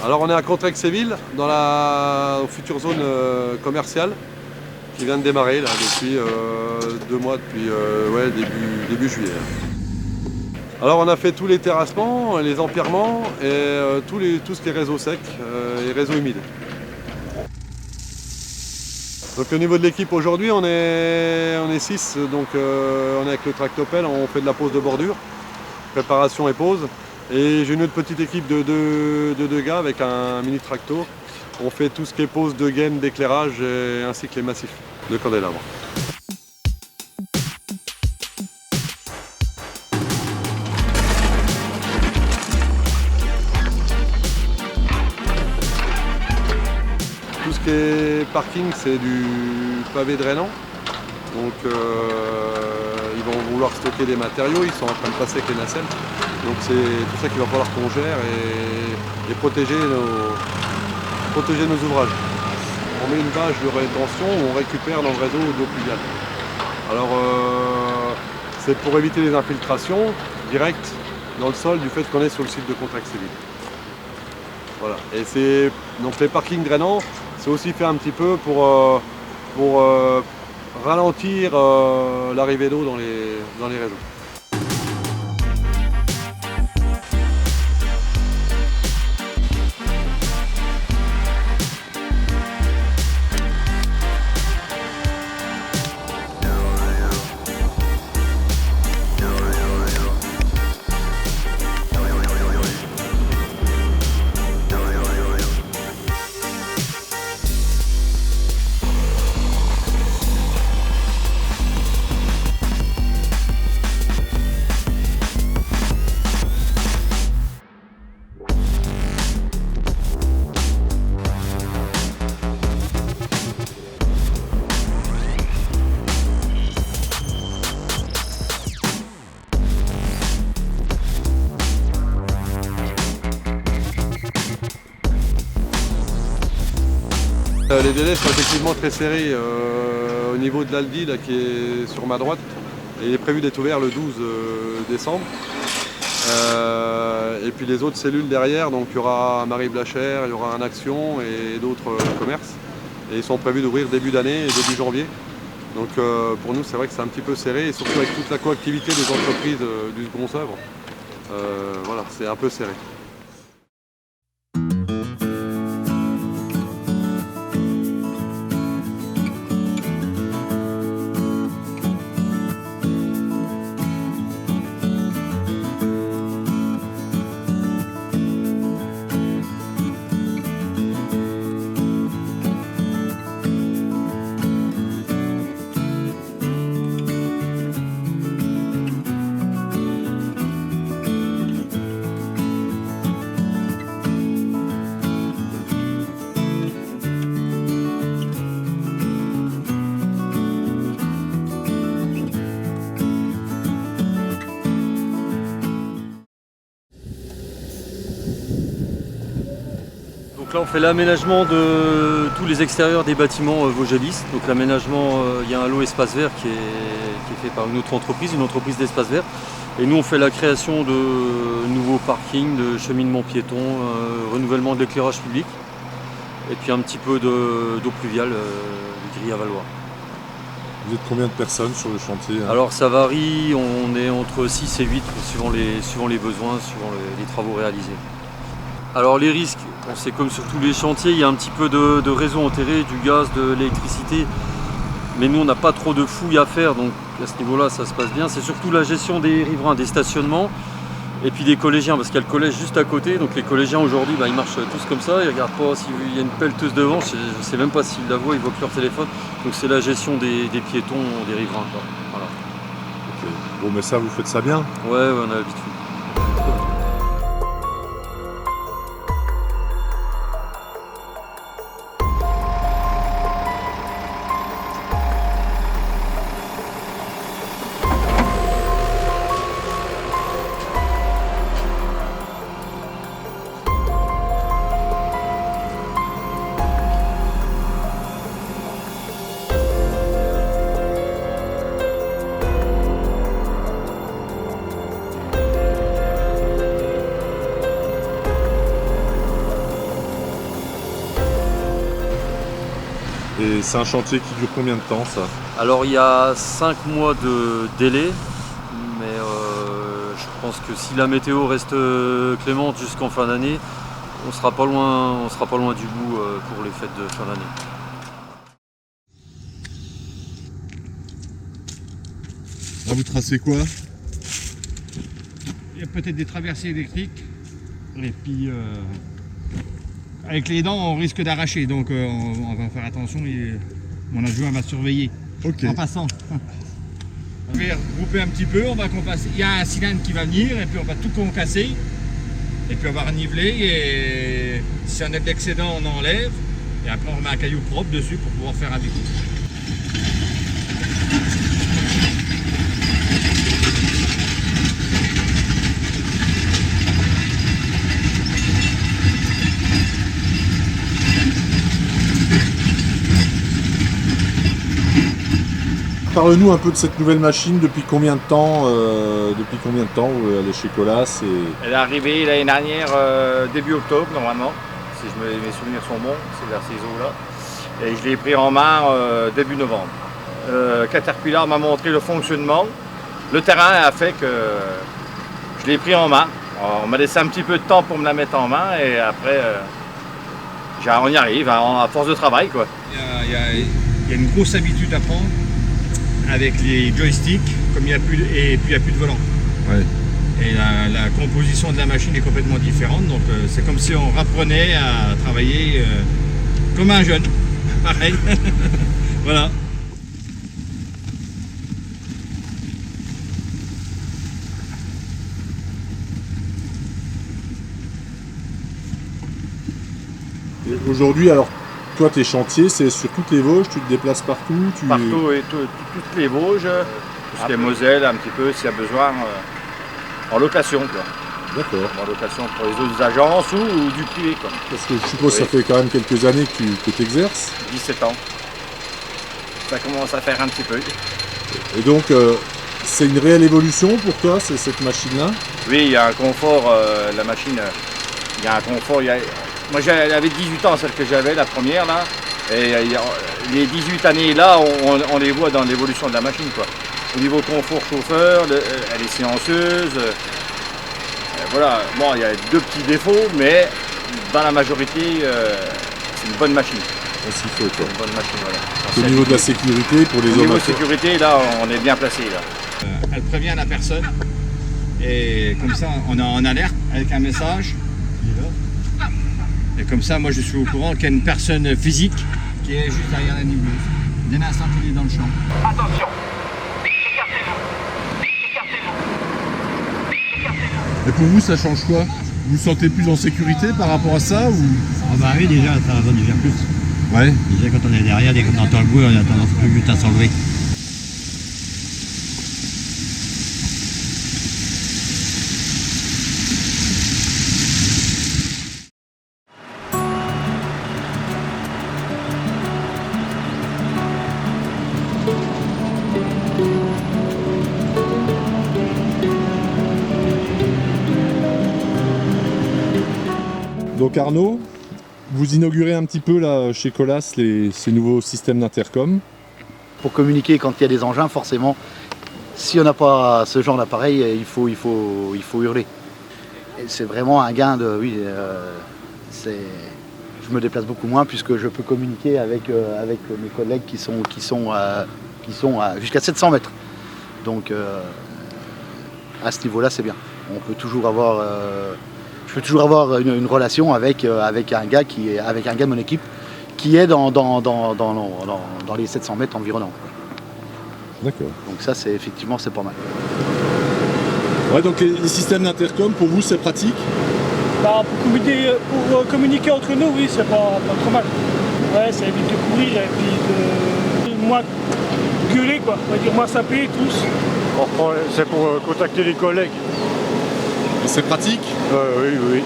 Alors on est à Contrexéville, dans la future zone commerciale qui vient de démarrer là, depuis 2 mois, depuis ouais, début juillet. Alors on a fait tous les terrassements, les empierrements et tout ce qui est réseau sec et réseau humide. Donc au niveau de l'équipe aujourd'hui on est 6, donc on est avec le tractopelle, on fait de la pose de bordure, préparation et pose. Et j'ai une autre petite équipe de deux gars avec un mini tracto. On fait tout ce qui est pose de gaines, d'éclairage ainsi que les massifs de candélabres. Tout ce qui est parking, c'est du pavé drainant. Donc ils vont vouloir stocker des matériaux, ils sont en train de passer avec les nacelles. Donc c'est tout ça qu'il va falloir qu'on gère et protéger nos ouvrages. On met une bâche de rétention où on récupère dans le réseau d'eau pluviale. Alors c'est pour éviter les infiltrations directes dans le sol du fait qu'on est sur le site de Contrexéville. Voilà. Et donc les parkings drainants, c'est aussi fait un petit peu pour ralentir l'arrivée d'eau dans les réseaux. Les délais sont effectivement très serrés au niveau de l'Aldi qui est sur ma droite. Et il est prévu d'être ouvert le 12 décembre. Et puis les autres cellules derrière, donc il y aura Marie Blachère, il y aura un Action et d'autres commerces. Et ils sont prévus d'ouvrir début d'année et début janvier. Donc pour nous c'est vrai que c'est un petit peu serré et surtout avec toute la coactivité des entreprises du second œuvre. Voilà, c'est un peu serré. Là on fait l'aménagement de tous les extérieurs des bâtiments Vaugelis. Donc l'aménagement, il y a un lot espace vert qui est fait par une autre entreprise, d'espace vert. Et nous on fait la création de nouveaux parkings, de cheminement piéton, renouvellement de l'éclairage public. Et puis un petit peu d'eau pluviale, de grille à valoir. Vous êtes combien de personnes sur le chantier hein? Alors ça varie, on est entre 6 et 8 suivant les besoins, suivant les travaux réalisés. Alors les risques, c'est comme sur tous les chantiers, il y a un petit peu de réseau enterré, du gaz, de l'électricité. Mais nous on n'a pas trop de fouilles à faire, donc à ce niveau-là ça se passe bien. C'est surtout la gestion des riverains, des stationnements et puis des collégiens, parce qu'il y a le collège juste à côté. Donc les collégiens aujourd'hui ils marchent tous comme ça, ils ne regardent pas s'il y a une pelleteuse devant, je ne sais même pas s'ils la voient, ils voient que leur téléphone. Donc c'est la gestion des piétons, des riverains. Voilà. Okay. Bon mais ça vous faites ça bien? Ouais, on a l'habitude. Et c'est un chantier qui dure combien de temps ça? Alors il y a 5 mois de délai, mais je pense que si la météo reste clémente jusqu'en fin d'année, on sera pas loin du bout pour les fêtes de fin d'année. Là vous tracez quoi? Il y a peut-être des traversiers électriques. Et puis avec les dents on risque d'arracher, donc on va faire attention et mon adjoint va surveiller en passant. On va regrouper un petit peu, on va compasser. Il y a un cylindre qui va venir et puis on va tout concasser. Et puis on va reniveler et si on a de l'excédent on enlève. Et après on remet un caillou propre dessus pour pouvoir faire un découp. Parle-nous un peu de cette nouvelle machine, depuis combien de temps elle est chez Colas Elle est arrivée l'année dernière, début octobre normalement, si mes souvenirs sont bons, c'est vers ces eaux-là. Et je l'ai pris en main début novembre. Caterpillar m'a montré le fonctionnement. Le terrain a fait que je l'ai pris en main. On m'a laissé un petit peu de temps pour me la mettre en main et après on y arrive à force de travail, quoi. Il y a une grosse habitude à prendre avec les joysticks, comme il n'y a plus de volant. Ouais. Et la composition de la machine est complètement différente, donc c'est comme si on rapprenait à travailler comme un jeune. Pareil. Voilà. Aujourd'hui, alors toi tes chantiers c'est sur toutes les Vosges, tu te déplaces partout? Partout et toutes les Vosges, tout ce qui est Moselle un petit peu s'il y a besoin, en location, quoi. D'accord. En location pour les autres agences ou du privé, quoi. Parce que je suppose que ça fait quand même quelques années que tu exerces. 17 ans. Ça commence à faire un petit peu. Et donc c'est une réelle évolution pour toi, cette machine-là? Oui, il y a un confort, la machine, il y a un confort. Moi j'avais 18 ans, celle que j'avais, la première là. Et les 18 années là, on les voit dans l'évolution de la machine, quoi. Au niveau confort chauffeur, elle est silencieuse. Voilà, bon, il y a 2 petits défauts, mais dans la majorité, c'est une bonne machine. S'il faut, quoi. Une bonne machine, voilà. Au niveau de la sécurité, pour les Au niveau de amateurs. sécurité, là, on est bien placé, là. Elle prévient la personne et comme ça on est en alerte avec un message. Et comme ça moi je suis au courant qu'il y a une personne physique qui est juste derrière la niveleuse. Dès l'instant qu'il est dans le champ. Attention. Et pour vous ça change quoi? Vous vous sentez plus en sécurité par rapport à ça ou... Ah bah oui déjà ça va déjà plus. Ouais. Déjà quand on est derrière, dès qu'on entend le bruit, on a tendance plus vite à s'enlever. Donc Arnaud, vous inaugurez un petit peu là chez Colas ces nouveaux systèmes d'intercom. Pour communiquer quand il y a des engins, forcément, si on n'a pas ce genre d'appareil, il faut hurler. Et c'est vraiment un gain de... Oui, je me déplace beaucoup moins puisque je peux communiquer avec mes collègues qui sont jusqu'à 700 mètres. Donc à ce niveau-là, c'est bien. On peut toujours avoir... je peux toujours avoir une relation avec un gars de mon équipe qui est dans les 700 mètres environnants. D'accord. Donc ça, effectivement, c'est pas mal. Ouais, donc les systèmes d'intercom, pour vous, c'est pratique? Bah, pour communiquer entre nous, oui, c'est pas trop mal. Ouais, ça évite de courir et puis de moins gueuler, quoi. On va dire moins saper tous. C'est pour contacter les collègues. Et c'est pratique? Oui.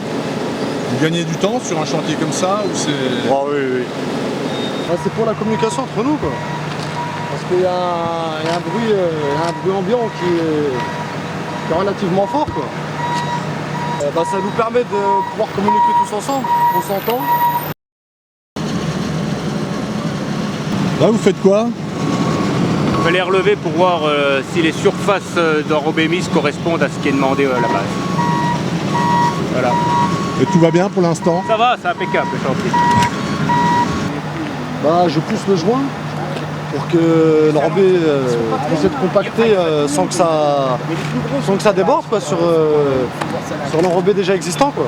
Vous gagnez du temps sur un chantier comme ça ou c'est... Ah oui. C'est pour la communication entre nous, quoi. Parce qu'il y a un bruit ambiant qui est relativement fort, quoi. Ça nous permet de pouvoir communiquer tous ensemble, on s'entend. Là, vous faites quoi? On va les relever pour voir si les surfaces d'enrobés mises correspondent à ce qui est demandé à la base. Voilà. Et tout va bien pour l'instant? Ça va, c'est impeccable le chantier. Bah, je pousse le joint pour que l'enrobé puisse être compacté sans que ça déborde quoi, sur l'enrobé déjà existant. Quoi.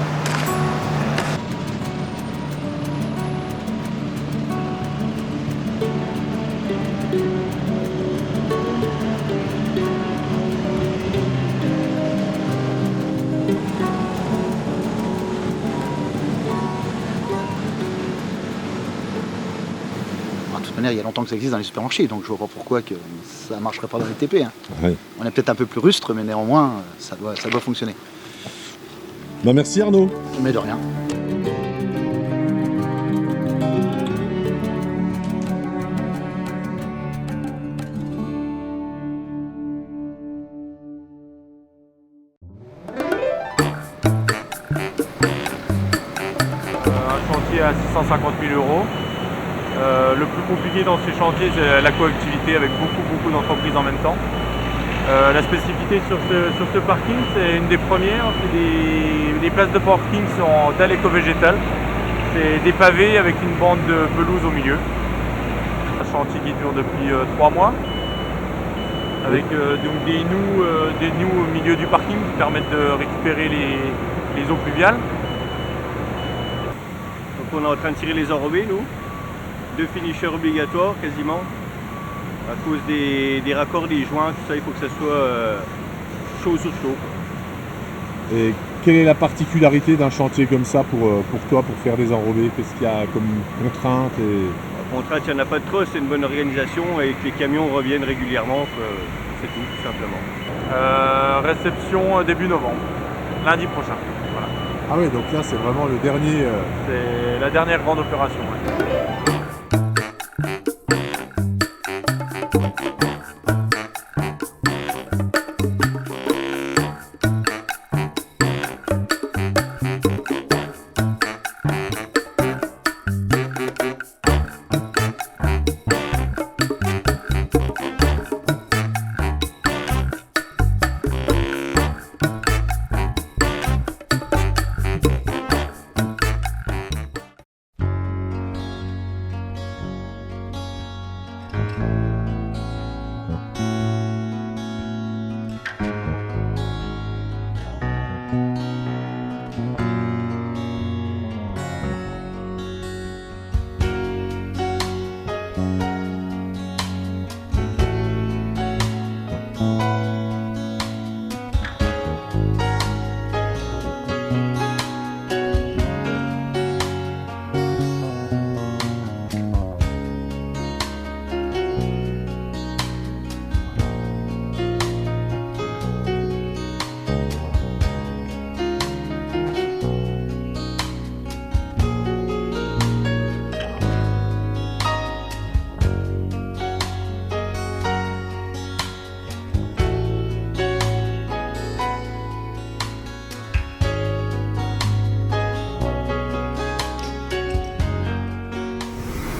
Il y a longtemps que ça existe dans les supermarchés, donc je vois pas pourquoi que ça ne marcherait pas dans les TP. Hein. Ouais. On est peut-être un peu plus rustre, mais néanmoins, ça doit fonctionner. Bah, merci Arnaud. Mais de rien. Un chantier à 650 000 €. Le plus compliqué dans ces chantiers, c'est la coactivité avec beaucoup d'entreprises en même temps. La spécificité sur ce parking, c'est une des premières, c'est des places de parking sont en dalle éco-végétale. C'est des pavés avec une bande de pelouse au milieu. Un chantier qui dure depuis 3 mois, avec donc des noues au milieu du parking qui permettent de récupérer les eaux pluviales. Donc on est en train de tirer les enrobés, nous. 2 finishers obligatoires quasiment. À cause des raccords, des joints, tout ça, il faut que ça soit chaud sur chaud. Et quelle est la particularité d'un chantier comme ça pour toi, pour faire des enrobés? Qu'est-ce qu'il y a comme contrainte La contrainte, il n'y en a pas de trop, c'est une bonne organisation et que les camions reviennent régulièrement, c'est tout simplement. Réception début novembre, lundi prochain. Voilà. Ah oui, donc là c'est vraiment le dernier... C'est la dernière grande opération. Ouais.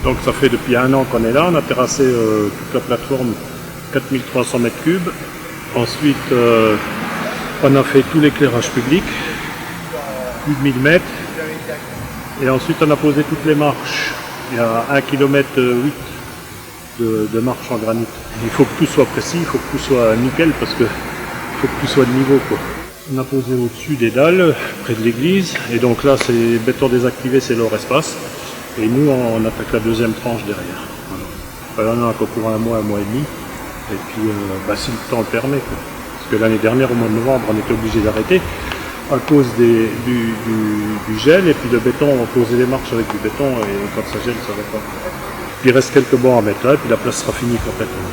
Donc ça fait depuis 1 an qu'on est là, on a terrassé toute la plateforme 4300 m3. Ensuite on a fait tout l'éclairage public, plus de 1000 mètres. Et ensuite on a posé toutes les marches. Il y a 1,8 km de marche en granit. Il faut que tout soit précis, il faut que tout soit nickel parce que faut que tout soit de niveau, quoi. On a posé au-dessus des dalles, près de l'église. Et donc là c'est béton désactivé, c'est leur espace. Et nous, on attaque la deuxième tranche derrière. Voilà. On en a encore pour 1 mois et demi. Et puis, si le temps le permet. Quoi. Parce que l'année dernière, au mois de novembre, on était obligé d'arrêter à cause du gel. Et puis le béton, on posait les marches avec du béton. Et quand ça gèle, ça va pas. Il reste quelques bancs à mettre là. Et puis la place sera finie complètement.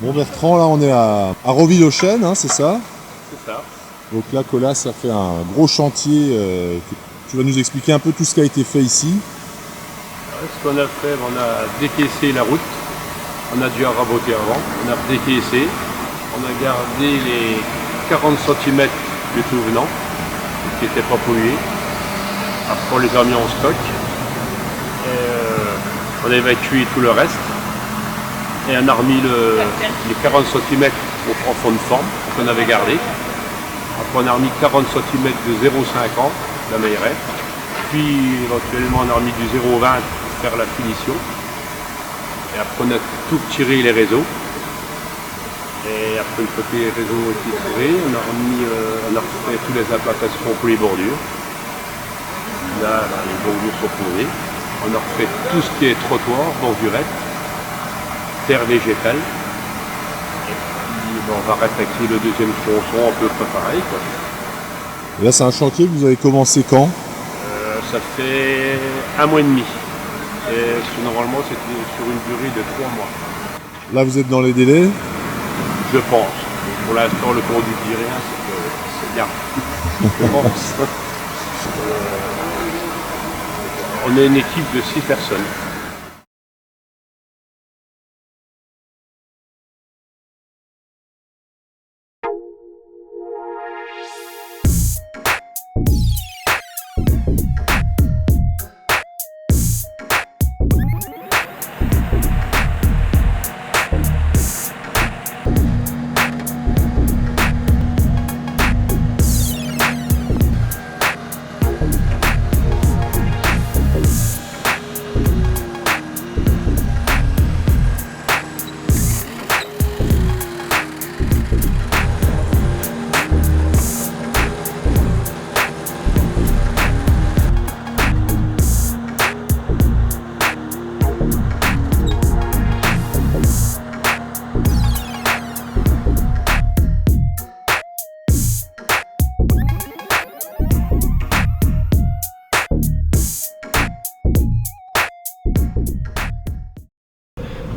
Bon Bertrand, là on est à Roville-aux-Chênes, hein, c'est ça? C'est ça. Donc là Colas a fait un gros chantier, tu vas nous expliquer un peu tout ce qui a été fait ici. Ce qu'on a fait, on a décaissé la route, on a dû raboter avant, on a décaissé, on a gardé les 40 cm de tout venant, qui n'étaient pas pollués. Après on les a mis en stock, et, on a évacué tout le reste, et on a remis les 40 cm en fond de forme qu'on avait gardé. Après on a remis 40 cm de 0,50 la meilleure. Puis éventuellement on a remis du 0,20 pour faire la finition. Et après on a tout tiré les réseaux. Et après une fois que les réseaux ont été tirés, on a refait toutes les implantations pour les bordures. Là, les bordures sont posées. On a refait tout ce qui est trottoir, bordurette, terre végétale. Et puis on va réattaquer le deuxième tronçon un peu pareil, quoi. Et là c'est un chantier que vous avez commencé quand? Ça fait 1 mois et demi. Et normalement c'était sur une durée de 3 mois. Là vous êtes dans les délais? Je pense. Pour l'instant le conduit dit rien, c'est bien. Je pense. On est une équipe de 6 personnes.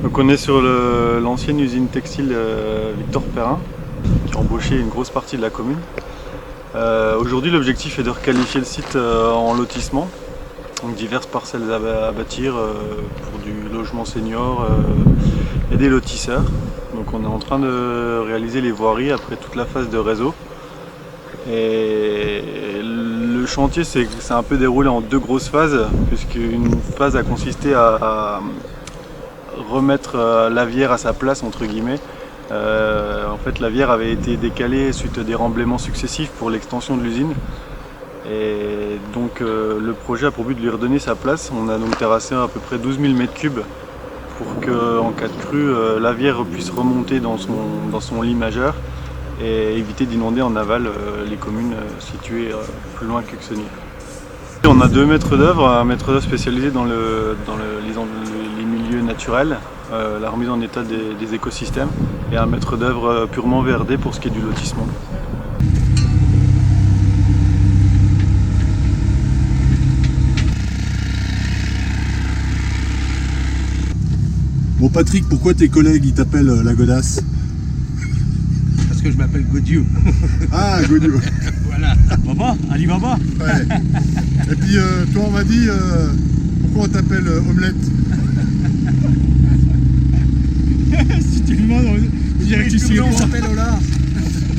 Donc on est sur l'ancienne usine textile Victor Perrin qui a embauché une grosse partie de la commune. Aujourd'hui l'objectif est de requalifier le site en lotissement, donc diverses parcelles à bâtir pour du logement senior et des lotisseurs. Donc on est en train de réaliser les voiries après toute la phase de réseau. Et le chantier s'est un peu déroulé en 2 grosses phases, puisqu'une phase a consisté à remettre l'avière à sa place entre guillemets. En fait l'avière avait été décalée suite à des remblaiements successifs pour l'extension de l'usine. Et donc le projet a pour but de lui redonner sa place. On a donc terrassé à peu près 12 000 m3 pour qu'en cas de crue, l'avière puisse remonter dans son lit majeur et éviter d'inonder en aval les communes situées plus loin qu'Uxenier. On a 2 maîtres d'œuvre, un maître d'œuvre spécialisé dans les milieux naturels, la remise en état des écosystèmes, et un maître d'œuvre purement VRD pour ce qui est du lotissement. Bon Patrick, pourquoi tes collègues ils t'appellent la godasse? Parce que je m'appelle Godieu. Ah, Godieu. Voilà. Baba, Ali Baba. Ouais. Et puis toi on m'a dit pourquoi on t'appelle Omelette? Si tu le demandes, on dirait que tu sais. On s'appelle Ola.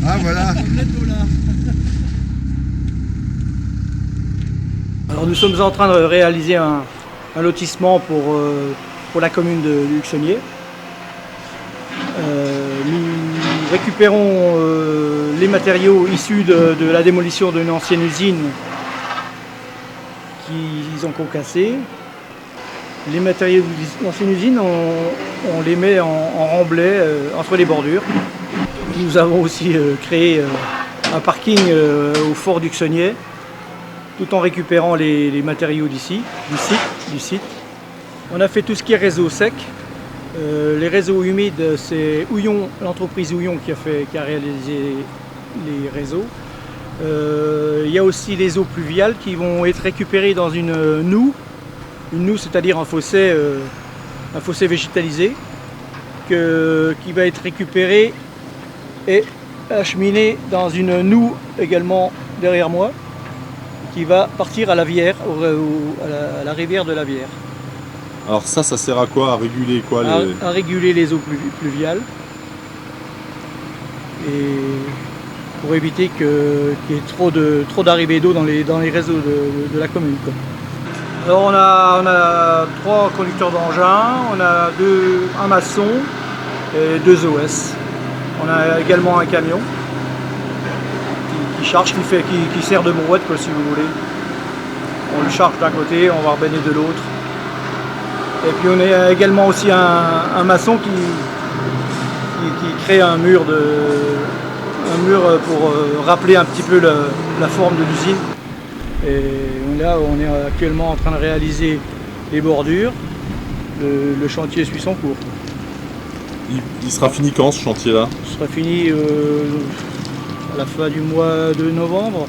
Ah voilà. Omelette Ola. Alors nous sommes en train de réaliser un lotissement pour la commune de Uxenier. Nous récupérons les matériaux issus de la démolition d'une ancienne usine qu'ils ont concassé. Les matériaux de l'ancienne usine, on les met en remblai entre les bordures. Nous avons aussi créé un parking au fort d'Uxenier, tout en récupérant les matériaux du site. On a fait tout ce qui est réseau sec. Les réseaux humides, c'est Houillon, l'entreprise Houillon qui a réalisé les réseaux. Il y a aussi les eaux pluviales qui vont être récupérées dans une noue, c'est-à-dire un fossé végétalisé. qui va être récupéré et acheminé dans une noue également derrière moi, qui va partir à la Vière, à la rivière de la Vière. Alors ça sert à quoi? À réguler quoi À réguler les eaux pluviales et pour éviter qu'il y ait trop d'arrivées d'eau dans les réseaux de la commune, quoi. Alors on a 3 conducteurs d'engins, on a un maçon et 2 OS. On a également un camion qui charge, qui sert de brouette, quoi, si vous voulez. On le charge d'un côté, on va rebenner de l'autre. Et puis on a également aussi un maçon qui crée un mur pour rappeler un petit peu la forme de l'usine. Et là, on est actuellement en train de réaliser les bordures. Le chantier suit son cours. Il sera fini quand ce chantier-là? Il sera fini à la fin du mois de novembre.